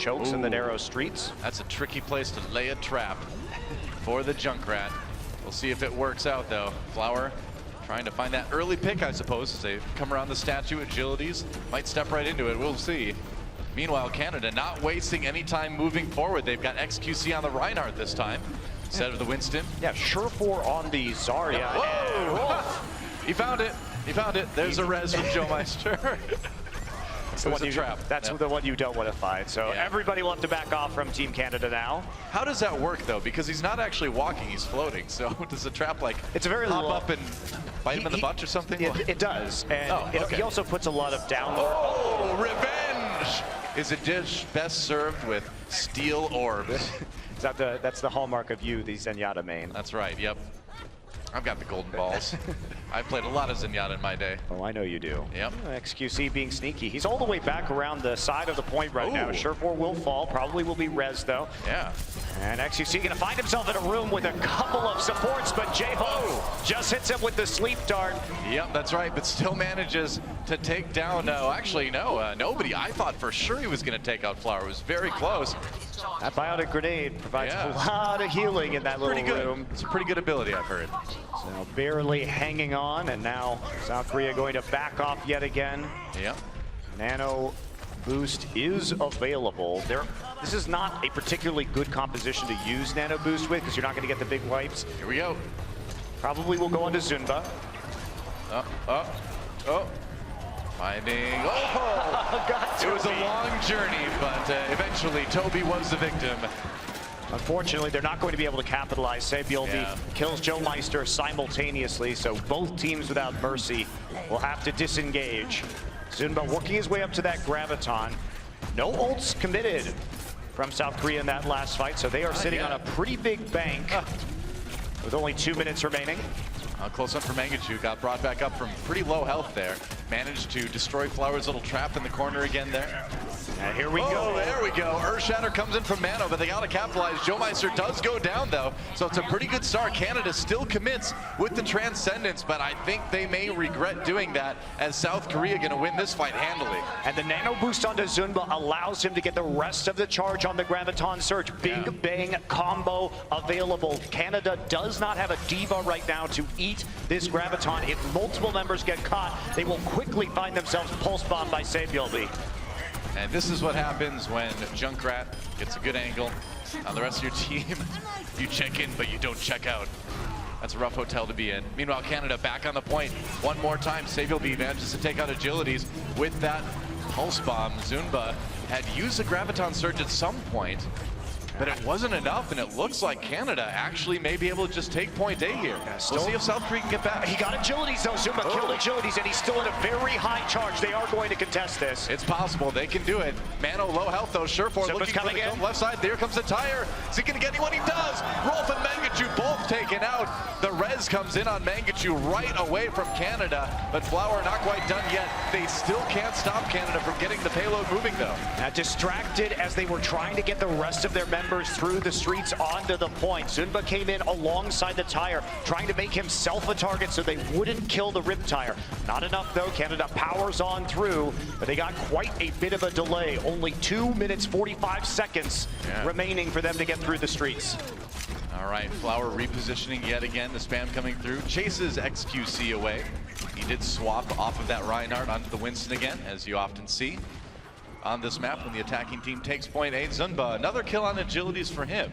chokes in the narrow streets. That's a tricky place to lay a trap for the Junkrat. We'll see if it works out though. Flower trying to find that early pick, I suppose, as they come around the statue. Agilities might step right into it. We'll see. Meanwhile, Canada not wasting any time moving forward. They've got XQC on the Reinhardt this time instead of the Winston. Yeah, Surefour on the Zarya. Whoa! He found it. He found it. There's a res from Joe Meister. That's the one trap. That's the one you don't want to find. So everybody will have to back off from Team Canada now. How does that work though? Because he's not actually walking, he's floating. So does the trap like it's a very hop up and bite him in the butt or something? It does. And he also puts a lot of downward. Oh, revenge! Is a dish best served with steel orbs. That's the hallmark of you, the Zenyatta main. That's right, yep. I've got the golden balls. I've played a lot of Zenyatta in my day. Oh, I know you do. Yep. XQC being sneaky. He's all the way back around the side of the point right now. Surefour will fall. Probably will be res though. Yeah. And XQC gonna find himself in a room with a couple of supports, but J-Ho just hits him with the sleep dart. Yep, that's right, but still manages to take down, nobody. I thought for sure he was gonna take out Flower. It was very close. That biotic grenade provides a lot of healing in that little room. It's a pretty good ability, I've heard. So barely hanging on, and now South Korea going to back off yet again. Yep. Nano boost is available. This is not a particularly good composition to use Nano boost with because you're not going to get the big wipes. Here we go. Probably will go on to Zunba. Finding, it was a long journey, but eventually Toby was the victim. Unfortunately, they're not going to be able to capitalize. Sabielby kills Joe Meister simultaneously, so both teams without mercy will have to disengage. Zunba working his way up to that Graviton. No ults committed from South Korea in that last fight, so they are sitting on a pretty big bank with only 2 minutes remaining. Close up for Mangachu, got brought back up from pretty low health there. Managed to destroy Flower's little trap in the corner again there. And here we go. There we go. Earthshatter comes in from Mano, but they got to capitalize. Joe Meister does go down, though, so it's a pretty good start. Canada still commits with the Transcendence, but I think they may regret doing that as South Korea going to win this fight handily. And the Nano boost onto Zunba allows him to get the rest of the charge on the Graviton Surge. Big bang combo available. Canada does not have a diva right now to eat this Graviton. If multiple members get caught, they will quickly find themselves pulse bombed by Sabielby. And this is what happens when Junkrat gets a good angle on the rest of your team. You check in, but you don't check out. That's a rough hotel to be in. Meanwhile, Canada back on the point one more time. Sabielby manages to take out Agilities with that pulse bomb. Zunba had used the Graviton Surge at some point, but it wasn't enough, and it looks like Canada actually may be able to just take point A here. We'll see if South Korea can get back. He got Agilities though. Zunba killed Agilities, and he's still in a very high charge. They are going to contest this. It's possible. They can do it. Mano low health though. Surefour looking coming in. Left side. There comes the tire. Is he going to get anyone? He does. Rolf and Mangachu both taken out. The res comes in on Mangachu right away from Canada, but Flower not quite done yet. They still can't stop Canada from getting the payload moving though. Distracted as they were trying to get the rest of their members through the streets onto the point. Zunba came in alongside the tire, trying to make himself a target so they wouldn't kill the Riptire. Not enough though. Canada powers on through, but they got quite a bit of a delay. Only 2 minutes 45 seconds remaining for them to get through the streets. All right, Flower repositioning yet again. The spam coming through. Chases XQC away. He did swap off of that Reinhardt onto the Winston again, as you often see on this map when the attacking team takes point A. Zunba, another kill on Agilities for him.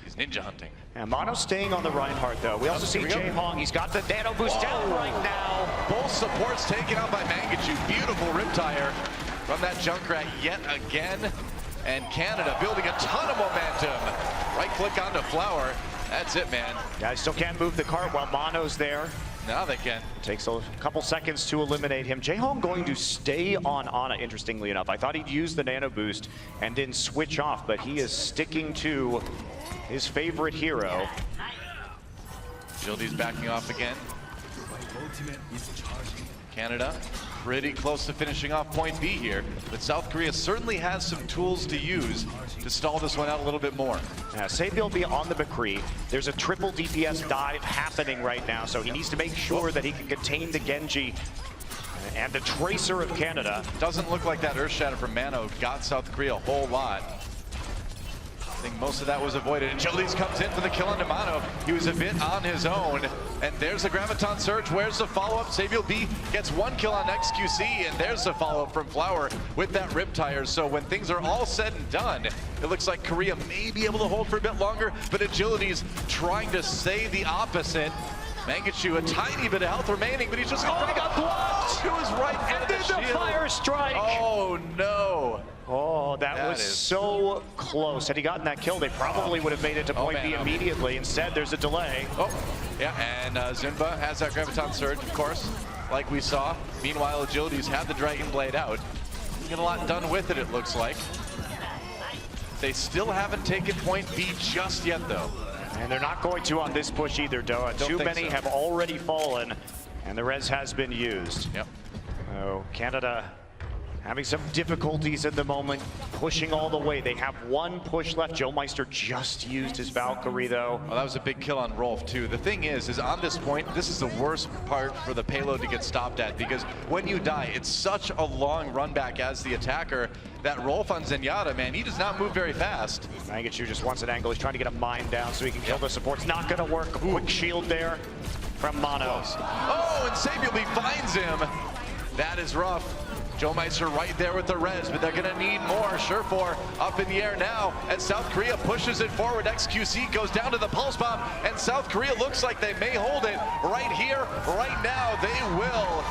He's ninja hunting. And Mono staying on the Reinhardt though. We also see Jae Hong. He's got the Nano boost down right now. Both supports taken out by Mangachu. Beautiful Riptire from that Junkrat yet again. And Canada building a ton of momentum. Right click onto Flower. That's it, man. Guys still can't move the cart while Mono's there. Now they can. Takes a couple seconds to eliminate him. Jae-Hong going to stay on Ana, interestingly enough. I thought he'd use the Nano boost and then switch off, but he is sticking to his favorite hero. Gildy's backing off again. Canada pretty close to finishing off point B here, but South Korea certainly has some tools to use to stall this one out a little bit more. Sabielby on the McCree. There's a triple DPS dive happening right now, so he needs to make sure that he can contain the Genji and the Tracer of Canada. Doesn't look like that Earthshatter from Mano got South Korea a whole lot. I think most of that was avoided. And Agilities comes in for the kill on Mano. He was a bit on his own. And there's the Graviton Surge. Where's the follow-up? Sabiel B gets 1 kill on XQC, and there's the follow-up from Flower with that Riptire. So when things are all said and done, it looks like Korea may be able to hold for a bit longer, but Agilities trying to say the opposite. Mangachu, a tiny bit of health remaining, but he's just going to get blocked to his right And then the fire strike. Oh no. Oh, that was so close. Had he gotten that kill, they probably would have made it to point B immediately. Instead, there's a delay. Oh, yeah, and Zunba has that Graviton Surge, of course, like we saw. Meanwhile, Agilities have the Dragon Blade out. Get a lot done with it, it looks like. They still haven't taken point B just yet, though. And they're not going to on this push either, Doa. Too many have already fallen, and the res has been used. Yep. Oh, Canada having some difficulties at the moment, pushing all the way. They have 1 push left. Joe Meister just used his Valkyrie, though. Well, that was a big kill on Rolf, too. The thing is on this point, this is the worst part for the payload to get stopped at, because when you die, it's such a long run back as the attacker that Rolf on Zenyatta, man, he does not move very fast. Mangachu just wants an angle. He's trying to get a mine down so he can kill the supports. Not going to work. A quick shield there from Mano. Oh, and Sabiel B finds him. That is rough. Joe Meister right there with the res, but they're gonna need more. Surefour up in the air now, and South Korea pushes it forward. XQC goes down to the pulse bomb, and South Korea looks like they may hold it right here, right now. They will.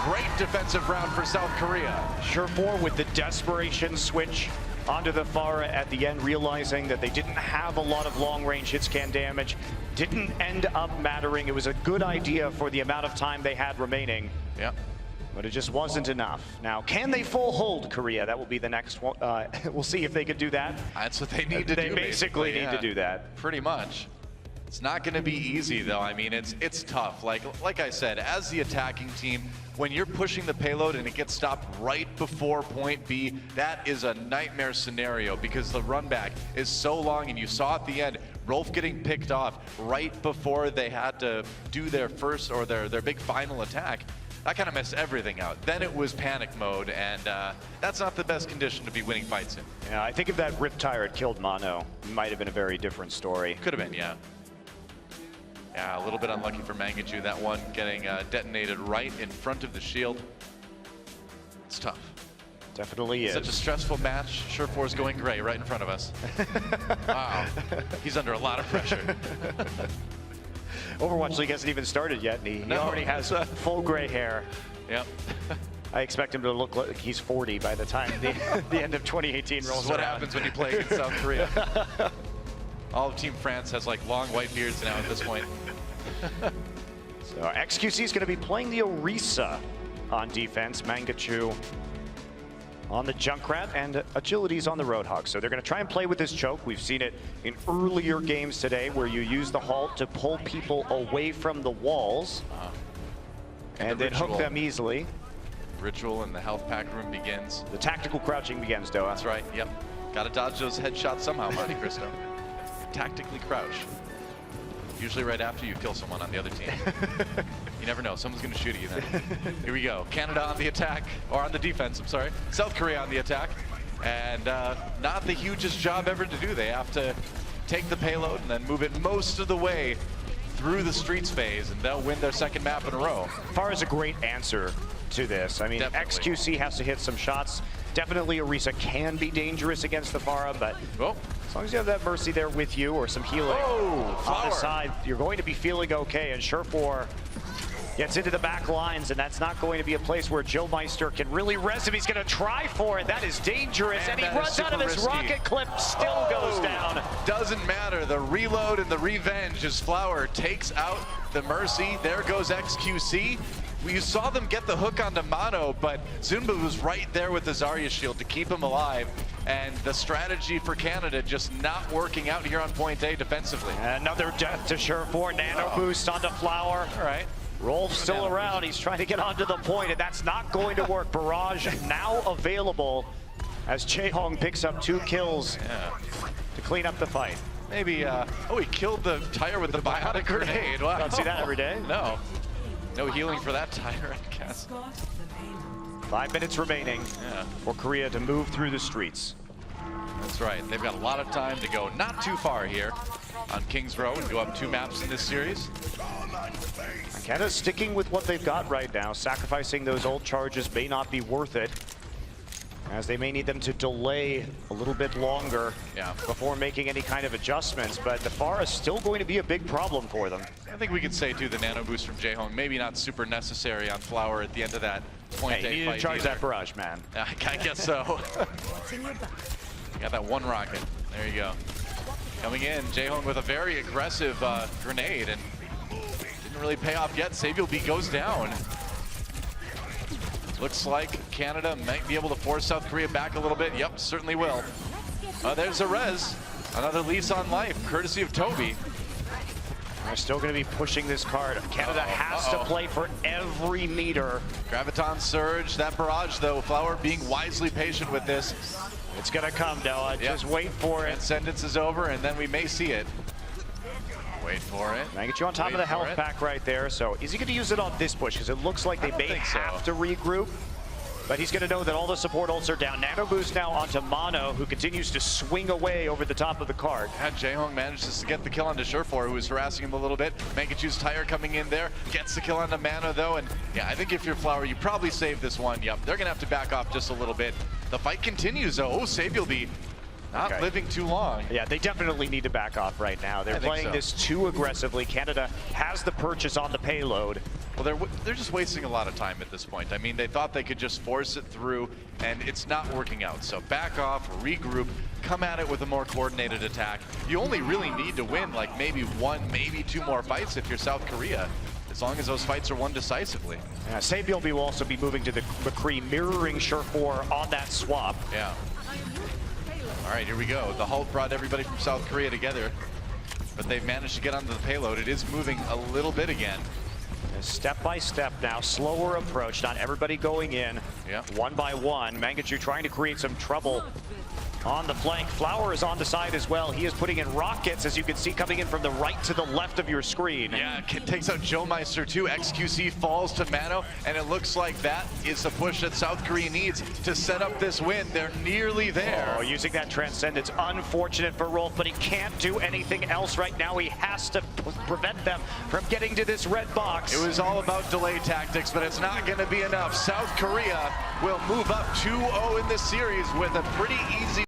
Great defensive round for South Korea. Surefour with the desperation switch onto the Pharah at the end, realizing that they didn't have a lot of long-range hit-scan damage. Didn't end up mattering. It was a good idea for the amount of time they had remaining. Yeah. But it just wasn't enough. Now, can they full hold Korea? That will be the next one. We'll see if they could do that. That's what they need to do. They basically need to do that. Pretty much. It's not going to be easy, though. I mean, it's tough. Like I said, as the attacking team, when you're pushing the payload and it gets stopped right before point B, that is a nightmare scenario because the run back is so long, and you saw at the end, Rolf getting picked off right before they had to do their first or their big final attack. That kind of messed everything out. Then it was panic mode, and that's not the best condition to be winning fights in. Yeah, I think if that Riptire had killed Mano, it might have been a very different story. Could have been, yeah. Yeah, a little bit unlucky for Mangachu, that one getting detonated right in front of the shield. It's tough. Definitely is. Such a stressful match. Surefour's going gray right in front of us. Wow, he's under a lot of pressure. Overwatch League hasn't even started yet, and he already has full gray hair. Yep. I expect him to look like he's 40 by the time the end of 2018 rolls around. This is what happens when you play against South Korea. All of Team France has like long white beards now at this point. So XQC is going to be playing the Orisa on defense. Mangachu on the Junkrat, and Agilities on the Roadhog. So they're going to try and play with this choke. We've seen it in earlier games today where you use the halt to pull people away from the walls and then hook them easily. Ritual in the health pack room begins. The tactical crouching begins, Doa. That's right, yep. Gotta dodge those headshots somehow, Monte Cristo. Tactically crouch. Usually right after you kill someone on the other team. You never know, someone's gonna shoot at you then. Here we go, Canada on the attack, or on the defense, I'm sorry. South Korea on the attack. And not the hugest job ever to do. They have to take the payload and then move it most of the way through the streets phase, and they'll win their second map in a row. Pharah is a great answer to this. I mean, definitely. XQC has to hit some shots. Definitely Orisa can be dangerous against the Pharah, but as long as you have that Mercy there with you or some healing on the side, you're going to be feeling okay. And Surefour gets into the back lines, and that's not going to be a place where Joe Meister can really rest him. He's going to try for it. That is dangerous, and he runs out of his rocket clip, still goes down. Doesn't matter. The reload and the revenge as Flower takes out the Mercy. There goes XQC. You saw them get the hook onto Mano, but Zunba was right there with the Zarya shield to keep him alive. And the strategy for Canada just not working out here on point A defensively. Another death to Surefour. Nano boost onto Flower. All right. Rolf still around. He's trying to get onto the point, and that's not going to work. Barrage now available as Chaehong picks up 2 kills to clean up the fight. Maybe, he killed the tire with the bionic grenade. Wow. Don't see that every day. No. No healing for that tire, I guess. 5 minutes remaining for Korea to move through the streets. That's right. They've got a lot of time to go not too far here on Kings Row and go up 2 maps in this series. Canada sticking with what they've got right now. Sacrificing those old charges may not be worth it, as they may need them to delay a little bit longer before making any kind of adjustments. But the FAR is still going to be a big problem for them. I think we can say, too, the nano boost from Jaehong, maybe not super necessary on Flower at the end of that point. Hey, you need to charge that barrage, man. I guess so. Got that one rocket. There you go. Coming in, Jaehong with a very aggressive grenade, and didn't really pay off yet. Sabiel B goes down. Looks like Canada might be able to force South Korea back a little bit. Yep, certainly will. There's a res. Another lease on life, courtesy of Toby. They're still going to be pushing this card. Canada has to play for every meter. Graviton Surge, that barrage though, Flower being wisely patient with this. It's going to come, Noah. Just wait for it. Transcendence is over, and then we may see it. Wait for it. I get you on top of the health pack right there. So is he going to use it on this push? Because it looks like they may have to regroup. But he's going to know that all the support ults are down. Nano boost now onto Mono, who continues to swing away over the top of the card. Jaehong manages to get the kill onto Surefour, who was harassing him a little bit. Mangachu's tire coming in there, gets the kill onto Mano though, and yeah, I think if you're Flower, you probably save this one. Yep, they're gonna have to back off just a little bit. The fight continues though. Oh, Sabiel B not living too long. Yeah, they definitely need to back off right now. They're playing this too aggressively. Canada has the purchase on the payload. Well, they're just wasting a lot of time at this point. I mean, they thought they could just force it through, and it's not working out. So back off, regroup, come at it with a more coordinated attack. You only really need to win like maybe 1, maybe 2 more fights if you're South Korea, as long as those fights are won decisively. Yeah, Sabiel B will also be moving to the McCree, mirroring Surefour on that swap. Yeah. All right, here we go. The Hulk brought everybody from South Korea together, but they've managed to get onto the payload. It is moving a little bit again. Step by step now, slower approach, not everybody going in. One by one. Mangachu trying to create some trouble on the flank. Flower is on the side as well. He is putting in rockets, as you can see, coming in from the right to the left of your screen. Yeah, takes out Joe Meister too. XQC falls to Mano, and it looks like that is the push that South Korea needs to set up this win. They're nearly there. Oh, using that Transcendence. Unfortunate for Rolf, but he can't do anything else right now. He has to prevent them from getting to this red box. It was all about delay tactics, but it's not going to be enough. South Korea will move up 2-0 in this series with a pretty easy